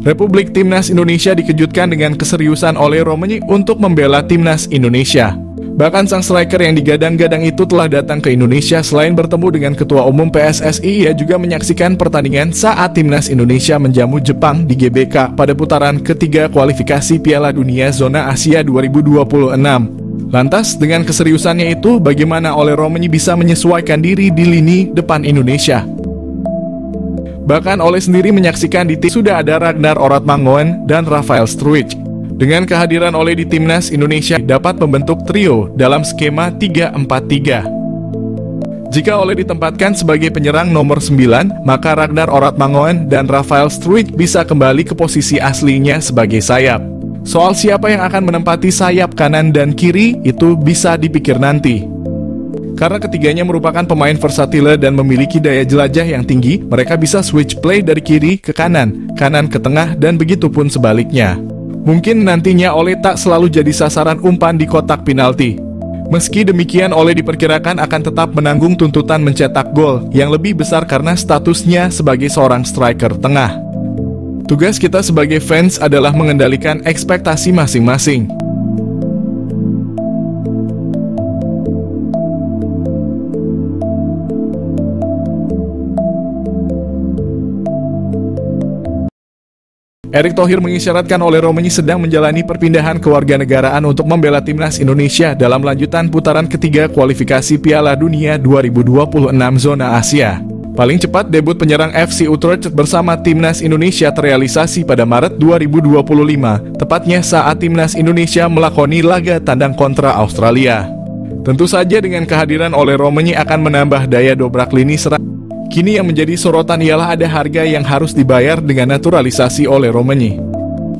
Republik Timnas Indonesia dikejutkan dengan keseriusan oleh Romagnoli untuk membela Timnas Indonesia. Bahkan sang striker yang digadang-gadang itu telah datang ke Indonesia. Selain bertemu dengan Ketua Umum PSSI, ia juga menyaksikan pertandingan saat Timnas Indonesia menjamu Jepang di GBK pada putaran ketiga kualifikasi Piala Dunia Zona Asia 2026. Lantas, dengan keseriusannya itu, bagaimana Ole Romagnoli bisa menyesuaikan diri di lini depan Indonesia? Bahkan Ole sendiri menyaksikan di tim sudah ada Ragnar Oratmangoen dan Rafael Struijk. Dengan kehadiran Ole di Timnas Indonesia dapat membentuk trio dalam skema 3-4-3. Jika Ole ditempatkan sebagai penyerang nomor 9, maka Ragnar Oratmangoen dan Rafael Struijk bisa kembali ke posisi aslinya sebagai sayap. Soal siapa yang akan menempati sayap kanan dan kiri itu bisa dipikir nanti. Karena ketiganya merupakan pemain versatile dan memiliki daya jelajah yang tinggi, mereka bisa switch play dari kiri ke kanan, kanan ke tengah, dan begitu pun sebaliknya. Mungkin nantinya Ole tak selalu jadi sasaran umpan di kotak penalti. Meski demikian, Ole diperkirakan akan tetap menanggung tuntutan mencetak gol yang lebih besar karena statusnya sebagai seorang striker tengah. Tugas kita sebagai fans adalah mengendalikan ekspektasi masing-masing. Erick Thohir mengisyaratkan Ole Romagnoli sedang menjalani perpindahan kewarganegaraan untuk membela Timnas Indonesia dalam lanjutan putaran ketiga kualifikasi Piala Dunia 2026 Zona Asia. Paling cepat debut penyerang FC Utrecht bersama Timnas Indonesia terrealisasi pada Maret 2025, tepatnya saat Timnas Indonesia melakoni laga tandang kontra Australia. Tentu saja dengan kehadiran Ole Romagnoli akan menambah daya dobrak lini serang. Kini yang menjadi sorotan ialah ada harga yang harus dibayar dengan naturalisasi Ole Romagnoli,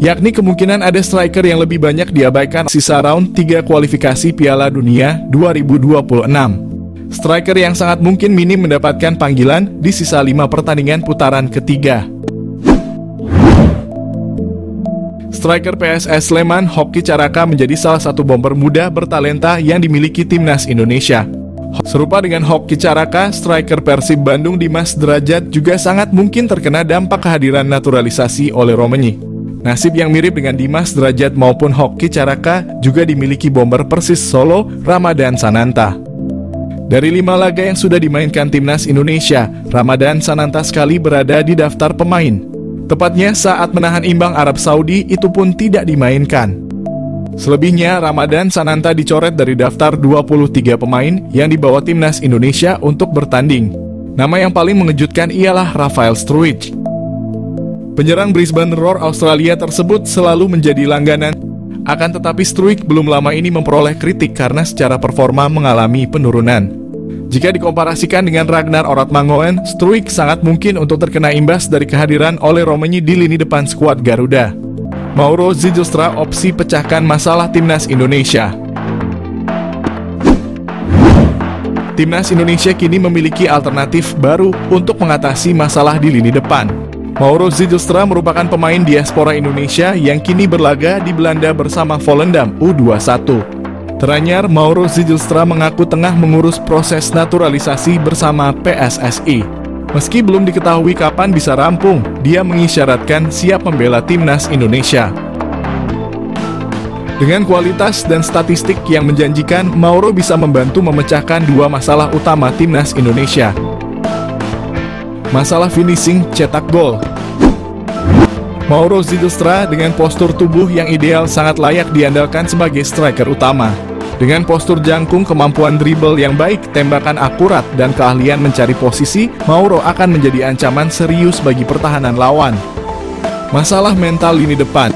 yakni kemungkinan ada striker yang lebih banyak diabaikan sisa round 3 kualifikasi Piala Dunia 2026. Striker yang sangat mungkin minim mendapatkan panggilan di sisa 5 pertandingan putaran ketiga. Striker PSS Sleman, Hoki Caraka menjadi salah satu bomber muda bertalenta yang dimiliki Timnas Indonesia. Serupa dengan Hoki Caraka, striker Persib Bandung Dimas Derajat juga sangat mungkin terkena dampak kehadiran naturalisasi Ole Romagnoli. Nasib yang mirip dengan Dimas Derajat maupun Hoki Caraka juga dimiliki bomber Persis Solo, Ramadan Sananta. Dari 5 laga yang sudah dimainkan Timnas Indonesia, Ramadan Sananta sekali berada di daftar pemain. Tepatnya saat menahan imbang Arab Saudi, itu pun tidak dimainkan. Selebihnya, Ramadan Sananta dicoret dari daftar 23 pemain yang dibawa Timnas Indonesia untuk bertanding. Nama yang paling mengejutkan ialah Rafael Struijk. Penyerang Brisbane Roar Australia tersebut selalu menjadi langganan. Akan tetapi Struijk belum lama ini memperoleh kritik karena secara performa mengalami penurunan. Jika dikomparasikan dengan Ragnar Oratmangoen, Struijk sangat mungkin untuk terkena imbas dari kehadiran Ole Romagnoli di lini depan skuad Garuda. Mauro Zilstra opsi pecahkan masalah Timnas Indonesia. Timnas Indonesia kini memiliki alternatif baru untuk mengatasi masalah di lini depan. Mauro Zilstra merupakan pemain diaspora Indonesia yang kini berlaga di Belanda bersama Volendam U21. Teranyar, Mauro Zilstra mengaku tengah mengurus proses naturalisasi bersama PSSI. Meski belum diketahui kapan bisa rampung, dia mengisyaratkan siap membela Timnas Indonesia. Dengan kualitas dan statistik yang menjanjikan, Mauro bisa membantu memecahkan 2 masalah utama Timnas Indonesia. Masalah finishing, cetak gol. Mauro Zilstra dengan postur tubuh yang ideal sangat layak diandalkan sebagai striker utama. Dengan postur jangkung, kemampuan dribble yang baik, tembakan akurat, dan keahlian mencari posisi, Mauro akan menjadi ancaman serius bagi pertahanan lawan. Masalah mental lini depan.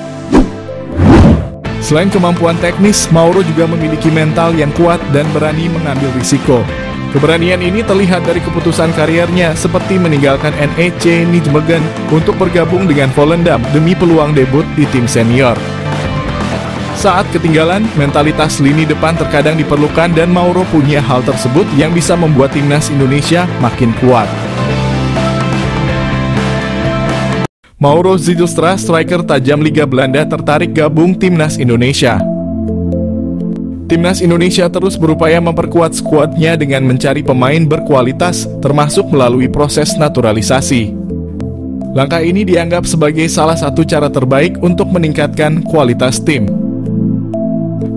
Selain kemampuan teknis, Mauro juga memiliki mental yang kuat dan berani mengambil risiko. Keberanian ini terlihat dari keputusan kariernya seperti meninggalkan NEC Nijmegen untuk bergabung dengan Volendam demi peluang debut di tim senior. Saat ketinggalan, mentalitas lini depan terkadang diperlukan dan Mauro punya hal tersebut yang bisa membuat Timnas Indonesia makin kuat. Mauro Zilstra, striker tajam Liga Belanda, tertarik gabung Timnas Indonesia. Timnas Indonesia terus berupaya memperkuat skuadnya dengan mencari pemain berkualitas, termasuk melalui proses naturalisasi. Langkah ini dianggap sebagai salah satu cara terbaik untuk meningkatkan kualitas tim.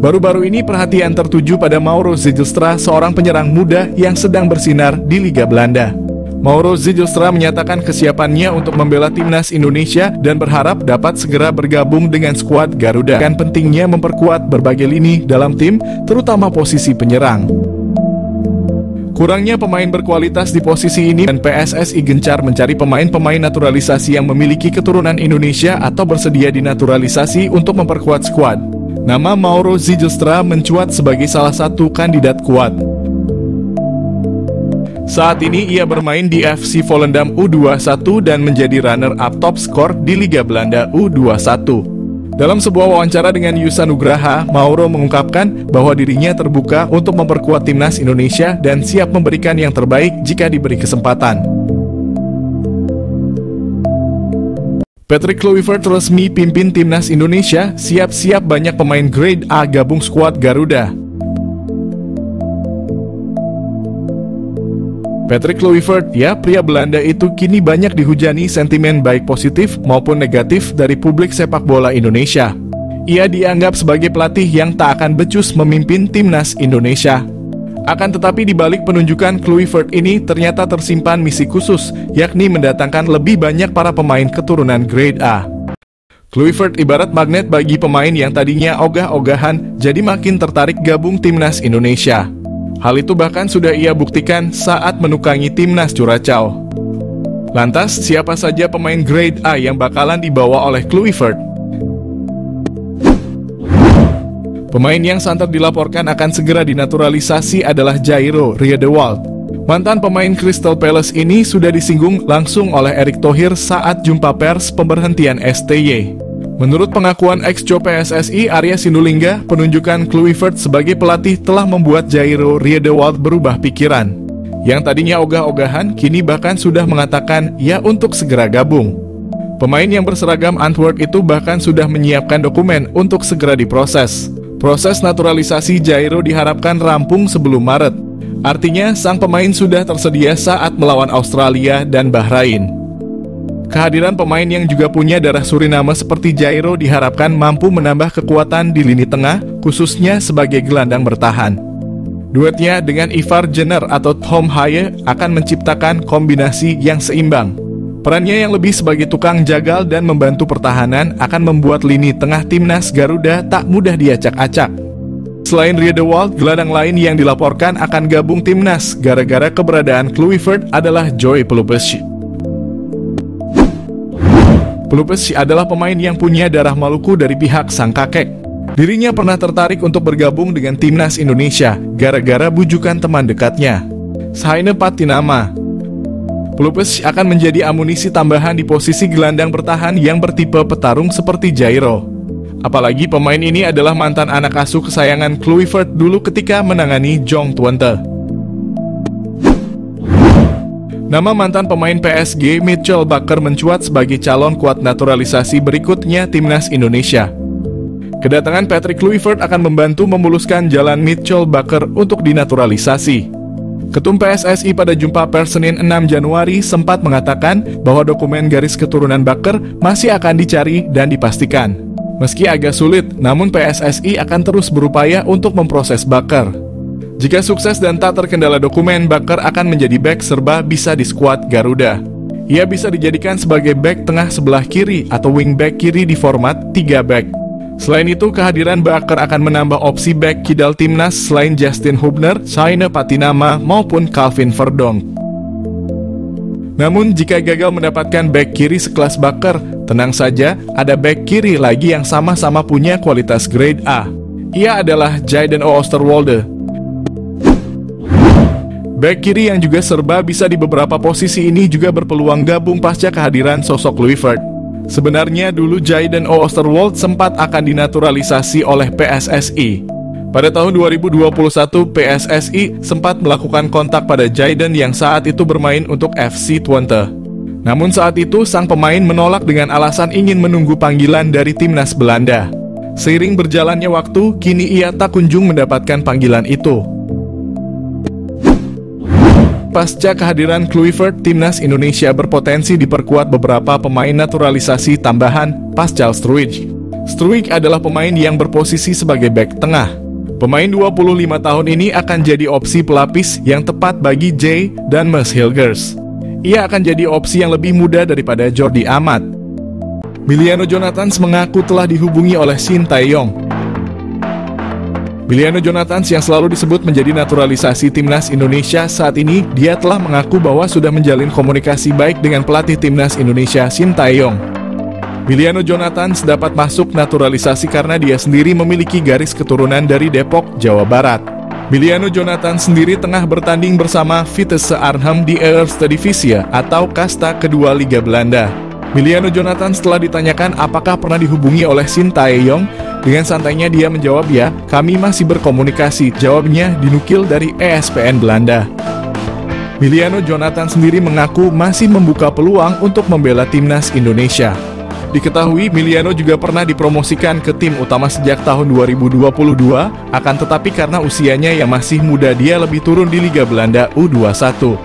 Baru-baru ini perhatian tertuju pada Mauro Zijlstra, seorang penyerang muda yang sedang bersinar di Liga Belanda. Mauro Zijlstra menyatakan kesiapannya untuk membela timnas Indonesia dan berharap dapat segera bergabung dengan skuad Garuda. Dan pentingnya memperkuat berbagai lini dalam tim, terutama posisi penyerang. Kurangnya pemain berkualitas di posisi ini dan PSSI gencar mencari pemain-pemain naturalisasi yang memiliki keturunan Indonesia atau bersedia dinaturalisasi untuk memperkuat skuad. Nama Mauro Zijlstra mencuat sebagai salah satu kandidat kuat. Saat ini ia bermain di FC Volendam U21 dan menjadi runner-up top skor di Liga Belanda U21. Dalam sebuah wawancara dengan Yusa Nugraha, Mauro mengungkapkan bahwa dirinya terbuka untuk memperkuat timnas Indonesia dan siap memberikan yang terbaik jika diberi kesempatan. Patrick Kluivert resmi pimpin timnas Indonesia, siap-siap banyak pemain grade A gabung skuad Garuda. Patrick Kluivert, ya pria Belanda itu kini banyak dihujani sentimen baik positif maupun negatif dari publik sepak bola Indonesia. Ia dianggap sebagai pelatih yang tak akan becus memimpin timnas Indonesia. Akan tetapi di balik penunjukan Kluivert ini ternyata tersimpan misi khusus, yakni mendatangkan lebih banyak para pemain keturunan grade A. Kluivert ibarat magnet bagi pemain yang tadinya ogah-ogahan jadi makin tertarik gabung timnas Indonesia. Hal itu bahkan sudah ia buktikan saat menukangi timnas Curaçao. Lantas, siapa saja pemain grade A yang bakalan dibawa oleh Kluivert? Pemain yang santer dilaporkan akan segera dinaturalisasi adalah Jairo Riedewald. Mantan pemain Crystal Palace ini sudah disinggung langsung oleh Erick Thohir saat jumpa pers pemberhentian STY. Menurut pengakuan ex-co PSSI Arya Sinulinga, penunjukan Kluivert sebagai pelatih telah membuat Jairo Riedewald berubah pikiran. Yang tadinya ogah-ogahan, kini bahkan sudah mengatakan ya untuk segera gabung. Pemain yang berseragam Antwerp itu bahkan sudah menyiapkan dokumen untuk segera diproses. Proses naturalisasi Jairo diharapkan rampung sebelum Maret. Artinya, sang pemain sudah tersedia saat melawan Australia dan Bahrain. Kehadiran pemain yang juga punya darah Suriname seperti Jairo diharapkan mampu menambah kekuatan di lini tengah, khususnya sebagai gelandang bertahan. Duetnya dengan Ivar Jenner atau Tom Haye akan menciptakan kombinasi yang seimbang. Perannya yang lebih sebagai tukang jagal dan membantu pertahanan akan membuat lini tengah timnas Garuda tak mudah diacak-acak. Selain Riedewald, gelandang lain yang dilaporkan akan gabung timnas gara-gara keberadaan Kluivert adalah Joy Pelupessi. Pelupessi adalah pemain yang punya darah Maluku dari pihak sang kakek. Dirinya pernah tertarik untuk bergabung dengan timnas Indonesia gara-gara bujukan teman dekatnya, Saine Patinama. Pelupessi akan menjadi amunisi tambahan di posisi gelandang bertahan yang bertipe petarung seperti Jairo. Apalagi pemain ini adalah mantan anak asuh kesayangan Kluivert dulu ketika menangani Jong Twente. Nama mantan pemain PSG Mitchell Bakker mencuat sebagai calon kuat naturalisasi berikutnya timnas Indonesia. Kedatangan Patrick Kluivert akan membantu memuluskan jalan Mitchell Bakker untuk dinaturalisasi. Ketum PSSI pada jumpa pers Senin 6 Januari sempat mengatakan bahwa dokumen garis keturunan Bakker masih akan dicari dan dipastikan. Meski agak sulit, namun PSSI akan terus berupaya untuk memproses Bakker. Jika sukses dan tak terkendala dokumen, Bakker akan menjadi bek serba bisa di skuad Garuda. Ia bisa dijadikan sebagai bek tengah sebelah kiri atau wingback kiri di format 3 back. Selain itu, kehadiran Bakker akan menambah opsi bek kidal timnas selain Justin Hubner, Saine Patinama maupun Calvin Verdonk. Namun, jika gagal mendapatkan bek kiri sekelas Bakker, tenang saja, ada bek kiri lagi yang sama-sama punya kualitas grade A. Ia adalah Jayden Oosterwolde. Bek kiri yang juga serba bisa di beberapa posisi ini juga berpeluang gabung pasca kehadiran sosok Kluivert. Sebenarnya dulu Jayden Oosterwolde sempat akan dinaturalisasi oleh PSSI. Pada tahun 2021, PSSI sempat melakukan kontak pada Jayden yang saat itu bermain untuk FC Twente. Namun saat itu sang pemain menolak dengan alasan ingin menunggu panggilan dari timnas Belanda. Seiring berjalannya waktu, kini ia tak kunjung mendapatkan panggilan itu. pasca kehadiran Kluivert, timnas Indonesia berpotensi diperkuat beberapa pemain naturalisasi tambahan pasca Struijk. Struijk adalah pemain yang berposisi sebagai bek tengah. Pemain 25 tahun ini akan jadi opsi pelapis yang tepat bagi Jay dan Mads Hilgers. Ia akan jadi opsi yang lebih muda daripada Jordi Amat. Miliano Jonathans mengaku telah dihubungi oleh Shin Tae-yong. Miliano Jonathans yang selalu disebut menjadi naturalisasi timnas Indonesia saat ini, dia telah mengaku bahwa sudah menjalin komunikasi baik dengan pelatih timnas Indonesia Shin Tae-yong. Miliano Jonathans dapat masuk naturalisasi karena dia sendiri memiliki garis keturunan dari Depok, Jawa Barat. Miliano Jonathans sendiri tengah bertanding bersama Vitesse Arnhem di Eerste Divisie atau kasta kedua Liga Belanda. Miliano Jonathans setelah ditanyakan apakah pernah dihubungi oleh Shin Tae-yong, dengan santainya dia menjawab, "Ya, kami masih berkomunikasi," jawabnya dinukil dari ESPN Belanda. Miliano Jonathans sendiri mengaku masih membuka peluang untuk membela timnas Indonesia. Diketahui Miliano juga pernah dipromosikan ke tim utama sejak tahun 2022, akan tetapi karena usianya yang masih muda dia lebih turun di Liga Belanda U21.